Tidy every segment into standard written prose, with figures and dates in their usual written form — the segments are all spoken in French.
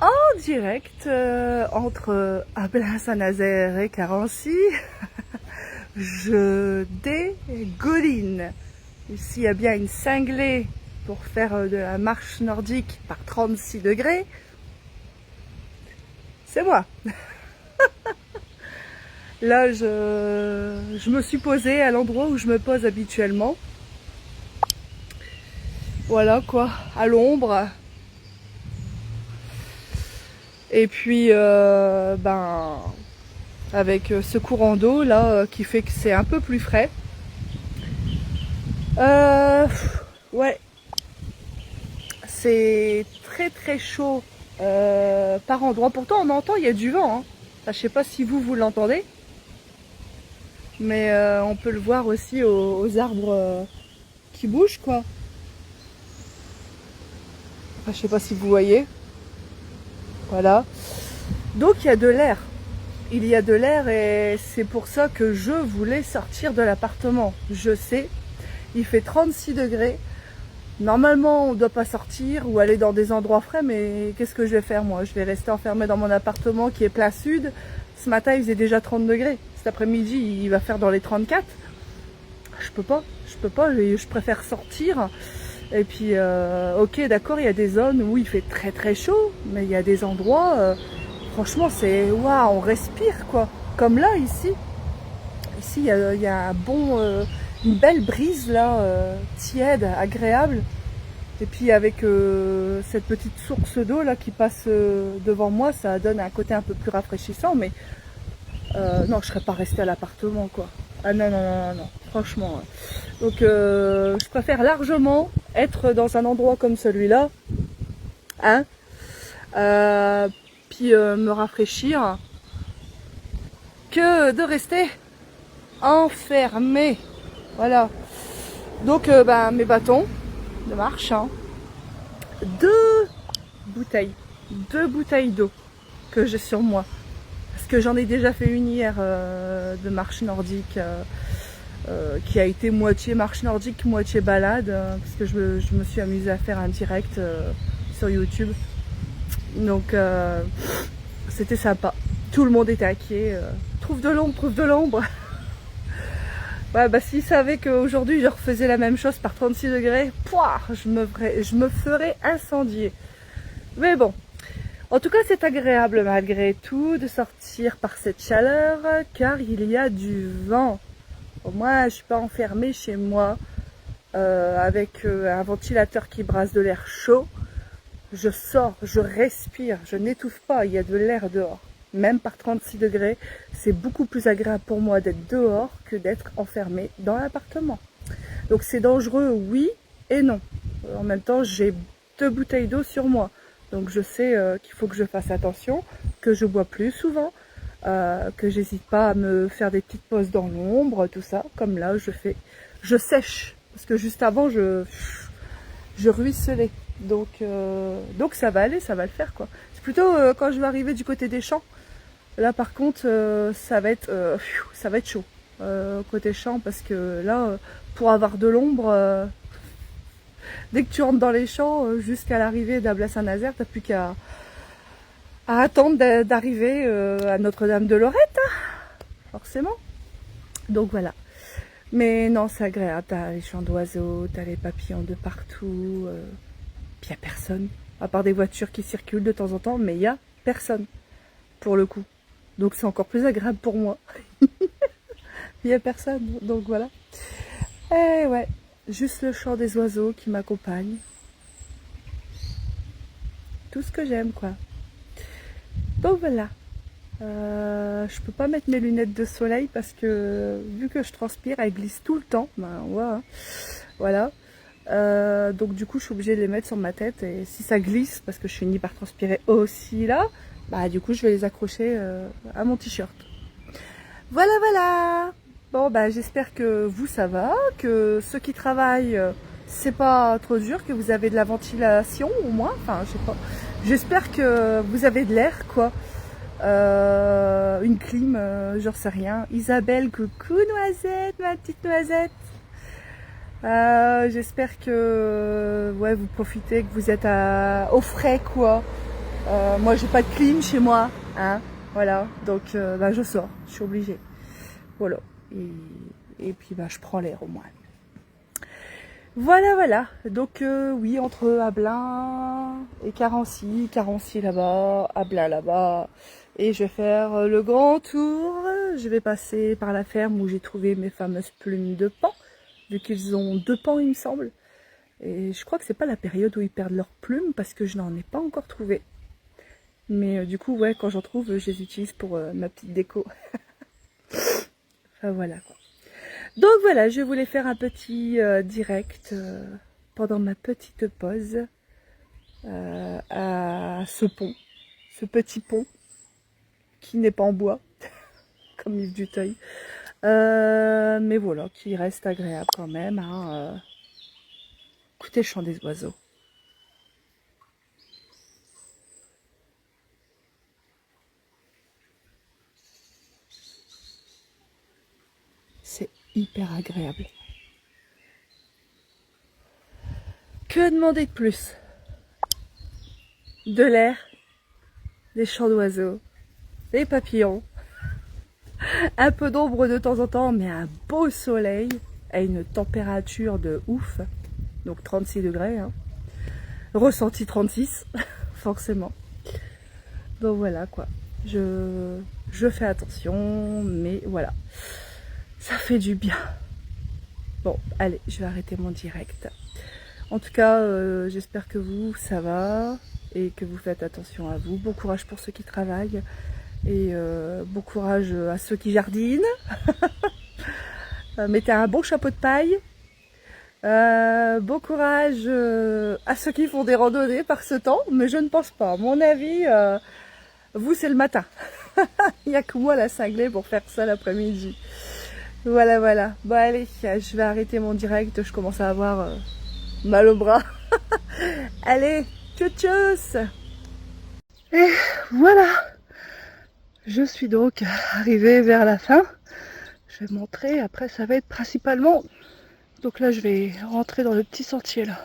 en direct entre Abla Saint-Nazaire et Carency. Je dégouline. Ici, il y a bien une cinglée pour faire de la marche nordique par 36 degrés. C'est moi. Là, je me suis posée à l'endroit où je me pose habituellement. Voilà quoi, à l'ombre. Et puis, avec ce courant d'eau là qui fait que c'est un peu plus frais. Ouais, c'est très très chaud par endroit. Pourtant, on entend, il y a du vent. Hein. Enfin, je sais pas si vous l'entendez. Mais on peut le voir aussi aux arbres qui bougent quoi. Enfin, je sais pas si vous voyez. Voilà. Donc il y a de l'air. Il y a de l'air et c'est pour ça que je voulais sortir de l'appartement. Je sais, il fait 36 degrés. Normalement, on ne doit pas sortir ou aller dans des endroits frais, mais qu'est-ce que je vais faire moi? Je vais rester enfermée dans mon appartement qui est plein sud. Ce matin, il faisait déjà 30 degrés. Cet après-midi, il va faire dans les 34. Je peux pas, je préfère sortir. Et puis, ok, d'accord, il y a des zones où il fait très très chaud, mais il y a des endroits, franchement, c'est waouh, on respire quoi. Comme là, ici, il y a un une belle brise là, tiède, agréable. Et puis avec cette petite source d'eau là qui passe devant moi, ça donne un côté un peu plus rafraîchissant. Mais non, je serais pas restée à l'appartement quoi. Ah non, non, non, non, non. Franchement. Donc je préfère largement être dans un endroit comme celui-là, hein, puis me rafraîchir, que de rester enfermé. Voilà. Donc mes bâtons de marche, hein, deux bouteilles, d'eau que j'ai sur moi. Parce que j'en ai déjà fait une hier de marche nordique. Qui a été moitié marche nordique, moitié balade, parce que je me suis amusée à faire un direct sur YouTube. Donc c'était sympa. Tout le monde était inquiet. Trouve de l'ombre, trouve de l'ombre. Ouais, bah s'ils savaient qu'aujourd'hui je refaisais la même chose par 36 degrés, pouah, je me ferais incendier. Mais bon, en tout cas c'est agréable malgré tout de sortir par cette chaleur, car il y a du vent. Moi, je suis pas enfermée chez moi avec un ventilateur qui brasse de l'air chaud. Je sors, je respire, je n'étouffe pas, il y a de l'air dehors. Même par 36 degrés, c'est beaucoup plus agréable pour moi d'être dehors que d'être enfermée dans l'appartement. Donc c'est dangereux, oui et non. En même temps, j'ai 2 bouteilles d'eau sur moi. Donc je sais qu'il faut que je fasse attention, que je bois plus souvent. Que j'hésite pas à me faire des petites pauses dans l'ombre, tout ça, comme là je fais, je sèche, parce que juste avant je ruisselais, donc ça va aller, ça va le faire quoi. C'est plutôt quand je vais arriver du côté des champs, là par contre ça va être chaud côté champs, parce que là pour avoir de l'ombre, dès que tu rentres dans les champs jusqu'à l'arrivée d'Abla Saint-Nazaire, t'as plus qu'à attendre d'arriver à Notre-Dame de Lorette, forcément. Donc voilà. Mais non, c'est agréable. T'as les chants d'oiseaux, t'as les papillons de partout. Puis il n'y a personne. À part des voitures qui circulent de temps en temps, mais il n'y a personne, pour le coup. Donc c'est encore plus agréable pour moi. Il n'y a personne, donc voilà. Et ouais, juste le chant des oiseaux qui m'accompagne. Tout ce que j'aime, quoi. Donc voilà, je peux pas mettre mes lunettes de soleil parce que vu que je transpire, elles glissent tout le temps. Ben ouais, hein. Voilà. Donc du coup, je suis obligée de les mettre sur ma tête, et si ça glisse, parce que je finis par transpirer aussi là, bah du coup, je vais les accrocher à mon t-shirt. Voilà, voilà. Bon, bah j'espère que vous ça va, que ceux qui travaillent, c'est pas trop dur, que vous avez de la ventilation au moins. Enfin, je sais pas. J'espère que vous avez de l'air, quoi. Une clim, j'en sais rien. Isabelle, coucou Noisette, ma petite Noisette. J'espère que ouais, vous profitez, que vous êtes au frais, quoi. Moi j'ai pas de clim chez moi, hein, voilà, donc bah, je sors, je suis obligée. Voilà, et puis bah, je prends l'air au moins. Voilà, voilà, donc oui, entre Ablain et Carency, Carency là-bas, Ablain là-bas, et je vais faire le grand tour. Je vais passer par la ferme où j'ai trouvé mes fameuses plumes de paon, vu qu'ils ont 2 pans il me semble. Et je crois que c'est pas la période où ils perdent leurs plumes parce que je n'en ai pas encore trouvé. Mais du coup, ouais, quand j'en trouve, je les utilise pour ma petite déco. Enfin voilà quoi. Donc voilà, je voulais faire un petit direct pendant ma petite pause à ce pont, ce petit pont qui n'est pas en bois, comme Yves Duteuil. Mais voilà, qui reste agréable quand même. Hein, écoutez le chant des oiseaux. C'est hyper agréable. Que demander de plus? De l'air, des chants d'oiseaux, des papillons, un peu d'ombre de temps en temps, mais un beau soleil à une température de ouf, donc 36 degrés, hein. Ressenti 36, forcément. Donc voilà quoi, je fais attention, mais voilà, ça fait du bien. Bon, allez, je vais arrêter mon direct. En tout cas, j'espère que vous, ça va et que vous faites attention à vous. Bon courage pour ceux qui travaillent et bon courage à ceux qui jardinent. Mettez un bon chapeau de paille. Bon courage à ceux qui font des randonnées par ce temps, mais je ne pense pas. À mon avis, vous, c'est le matin. Il n'y a que moi la cinglée pour faire ça l'après-midi. Voilà, voilà. Bon, allez, je vais arrêter mon direct. Je commence à avoir mal au bras. Allez, tchou tchous. Et voilà. Je suis donc arrivée vers la fin. Je vais montrer. Après, ça va être principalement... Donc là, je vais rentrer dans le petit sentier, là.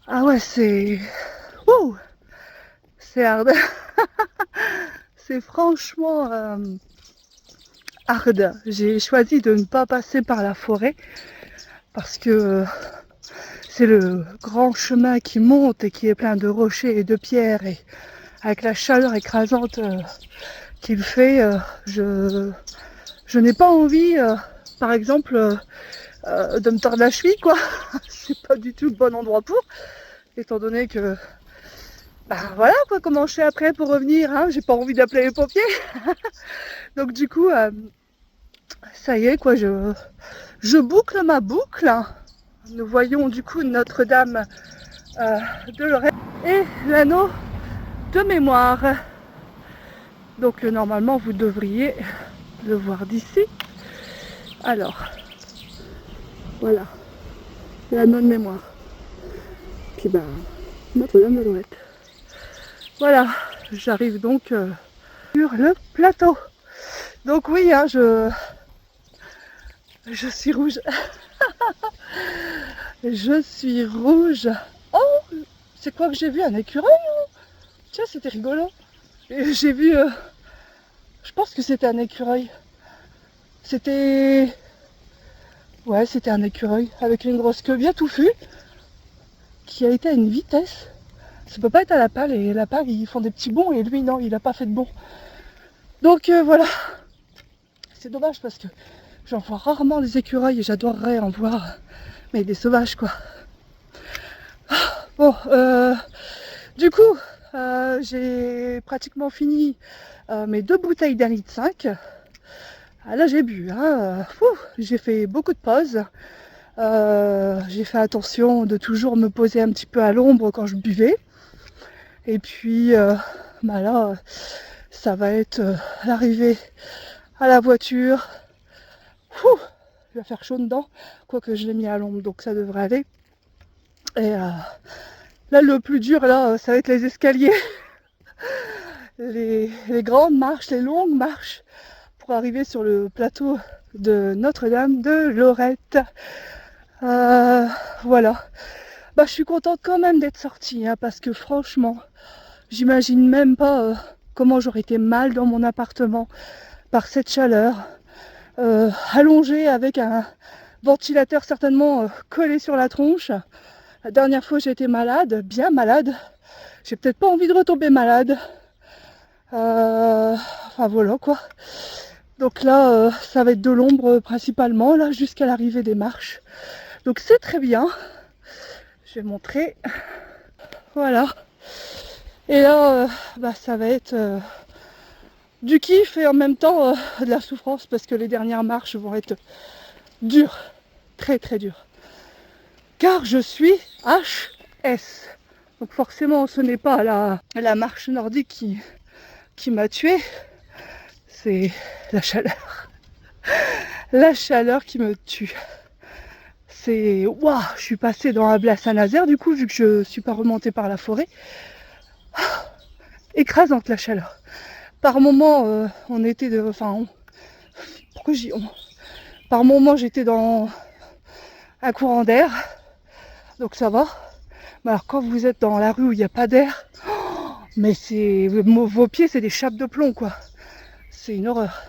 Ah ouais, c'est... Ouh, c'est hard. C'est franchement hard. J'ai choisi de ne pas passer par la forêt parce que c'est le grand chemin qui monte et qui est plein de rochers et de pierres, et avec la chaleur écrasante qu'il fait, je n'ai pas envie, par exemple, de me tordre la cheville, quoi. C'est pas du tout le bon endroit pour, étant donné que bah voilà quoi, comment je fais après pour revenir, hein, j'ai pas envie d'appeler les pompiers. Donc du coup, ça y est quoi, je boucle ma boucle. Nous voyons du coup Notre-Dame de Lorette et l'anneau de mémoire. Donc normalement vous devriez le voir d'ici. Alors, voilà, l'anneau de mémoire. Puis bah, Notre-Dame de Lorette. Voilà, j'arrive donc sur le plateau. Donc oui, hein, je suis rouge. Je suis rouge. Oh, c'est quoi que j'ai vu? Un écureuil? Tiens, c'était rigolo. Et j'ai vu, je pense que c'était un écureuil. C'était... Ouais, c'était un écureuil avec une grosse queue bien touffue qui a été à une vitesse. Ça peut pas être à la pale, et la pale ils font des petits bonds et lui non, il a pas fait de bonds. Donc voilà. C'est dommage parce que j'en vois rarement des écureuils et j'adorerais en voir, mais des sauvages quoi. Bon, du coup, j'ai pratiquement fini mes 2 bouteilles d'1,5 litre. Ah, là j'ai bu, hein. J'ai fait beaucoup de pauses. J'ai fait attention de toujours me poser un petit peu à l'ombre quand je buvais. Et puis bah là, ça va être l'arrivée à la voiture. Il va faire chaud dedans, quoique je l'ai mis à l'ombre, donc ça devrait aller. Et là, le plus dur, là, ça va être les escaliers. les grandes marches, les longues marches pour arriver sur le plateau de Notre-Dame de Lorette. Voilà. Bah, je suis contente quand même d'être sortie, hein, parce que franchement, j'imagine même pas comment j'aurais été mal dans mon appartement par cette chaleur, allongée avec un ventilateur certainement collé sur la tronche. La dernière fois, j'ai été malade, bien malade. J'ai peut-être pas envie de retomber malade. Enfin voilà quoi. Donc là, ça va être de l'ombre principalement, là, jusqu'à l'arrivée des marches. Donc c'est très bien. Je vais montrer. Voilà. Et là, bah, ça va être du kiff et en même temps de la souffrance parce que les dernières marches vont être dures. Très très dures. Car je suis HS. Donc forcément, ce n'est pas la marche nordique qui m'a tuée. C'est la chaleur. La chaleur qui me tue. C'est... Waouh, je suis passée dans un Blas Saint-Nazaire du coup, vu que je suis pas remontée par la forêt. Écrasante la chaleur. Par moments, on était de... Enfin, pourquoi j'y... Par moments, j'étais dans un courant d'air. Donc ça va. Mais alors quand vous êtes dans la rue où il n'y a pas d'air, mais c'est... Vos pieds, c'est des chapes de plomb, quoi. C'est une horreur.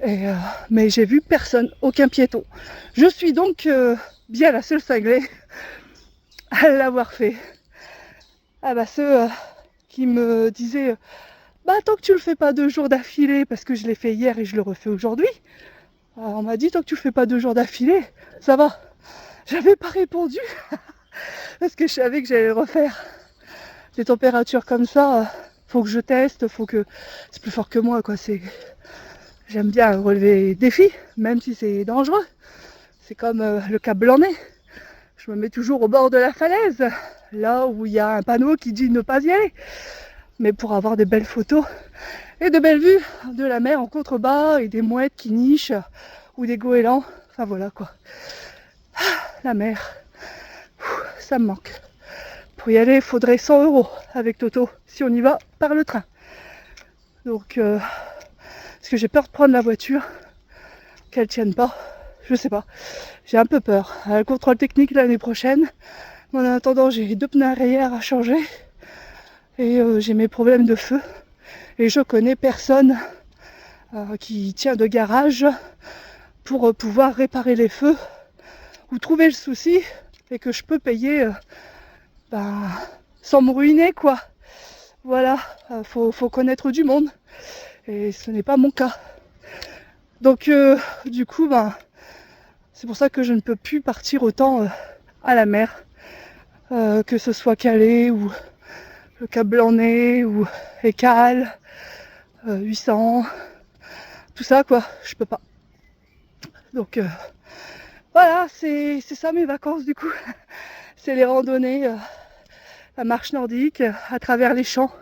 Et mais j'ai vu personne, aucun piéton. Je suis donc bien la seule cinglée à l'avoir fait. Ah bah ceux qui me disaient bah tant que tu le fais pas 2 jours d'affilée, parce que je l'ai fait hier et je le refais aujourd'hui, on m'a dit tant que tu le fais pas 2 jours d'affilée, ça va. J'avais pas répondu parce que je savais que j'allais le refaire. Des températures comme ça, faut que je teste, faut que... C'est plus fort que moi quoi, c'est... J'aime bien relever les défis, même si c'est dangereux. C'est comme le Cap Blanc-Nez. Je me mets toujours au bord de la falaise, là où il y a un panneau qui dit ne pas y aller. Mais pour avoir des belles photos et de belles vues de la mer en contrebas et des mouettes qui nichent ou des goélands. Enfin voilà quoi. La mer, ça me manque. Pour y aller, il faudrait 100 € avec Toto si on y va par le train. Donc... parce que j'ai peur de prendre la voiture, qu'elle tienne pas, je sais pas. J'ai un peu peur. Le contrôle technique l'année prochaine. En attendant, j'ai 2 pneus arrière à changer. Et j'ai mes problèmes de feu. Et je connais personne qui tient de garage pour pouvoir réparer les feux ou trouver le souci et que je peux payer sans me ruiner quoi. Voilà, faut connaître du monde. Et ce n'est pas mon cas. Donc du coup, c'est pour ça que je ne peux plus partir autant à la mer. Que ce soit Calais ou le Cap Blanc-Nez ou Écale, 800, tout ça quoi, je peux pas. Donc voilà, c'est ça mes vacances du coup. C'est les randonnées, la marche nordique, à travers les champs,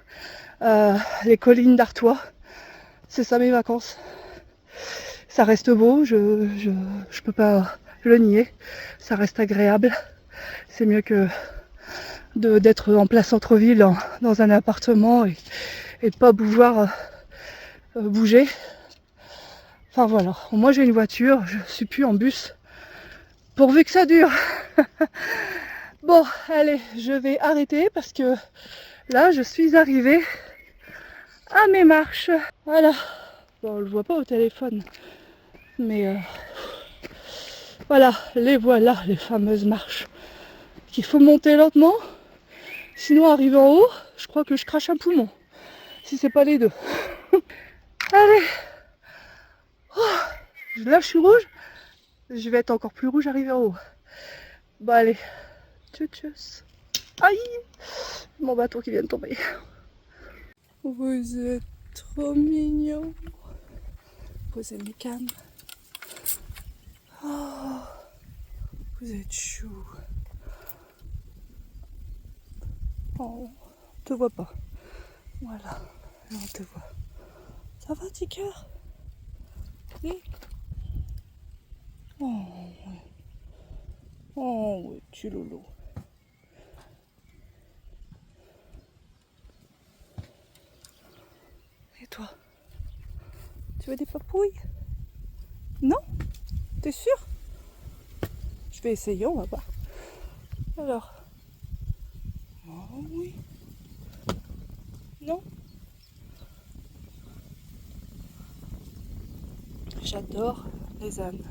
les collines d'Artois. C'est ça mes vacances. Ça reste beau, je peux pas le nier. Ça reste agréable. C'est mieux que d'être en plein centre-ville dans un appartement et de pas pouvoir bouger. Enfin voilà, moi j'ai une voiture, je suis plus en bus. Pourvu que ça dure. Bon, allez, je vais arrêter parce que là je suis arrivée à mes marches. Voilà. Bon, on le voit pas au téléphone. Mais voilà, les voilà, les fameuses marches qu'il faut monter lentement. Sinon, arrivé en haut, je crois que je crache un poumon. Si c'est pas les deux. Allez. Oh, là, je suis rouge. Je vais être encore plus rouge arrivé en haut. Bon, allez. Tchuss. Aïe. Mon bateau qui vient de tomber. Vous êtes trop mignons. Posez mes cannes. Oh, vous êtes chou. Oh, on te voit pas. Voilà, là on te voit. Ça va, petit cœur? Oui. Oh, oui. Oh, oui, tu loulou. Et toi? Tu veux des papouilles? Non? T'es sûr? Je vais essayer, on va voir. Alors. Oh oui. Non. J'adore les ânes.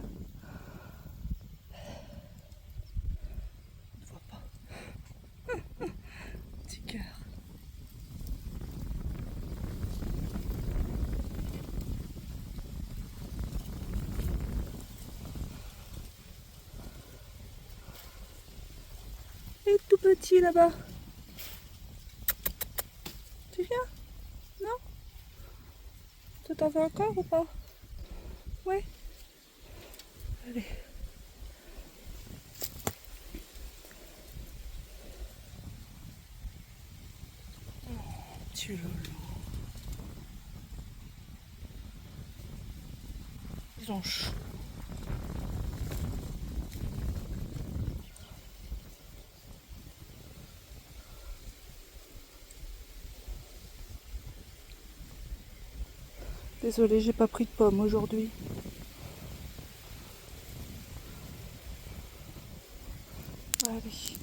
On ne voit pas. Petit cœur. Il est tout petit là-bas. Tu viens? Non? Tu t'en veux encore ou pas? Ouais. Allez. Oh, petit loulou. Ils ont chaud. Désolée, j'ai pas pris de pommes aujourd'hui. Allez,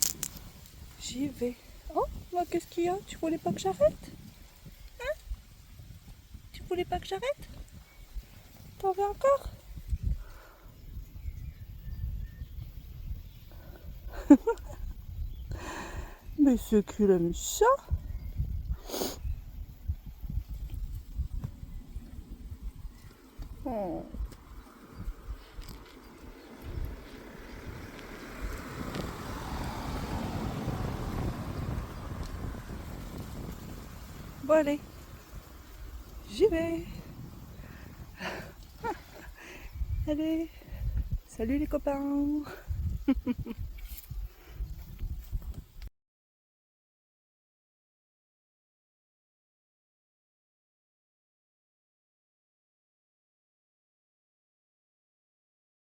j'y vais. Oh, bah, qu'est-ce qu'il y a? Tu voulais pas que j'arrête? Hein? Tu voulais pas que j'arrête? T'en veux encore? Mais ce qu'il aime ça? Oh. Bon allez, j'y vais. Allez, salut les copains.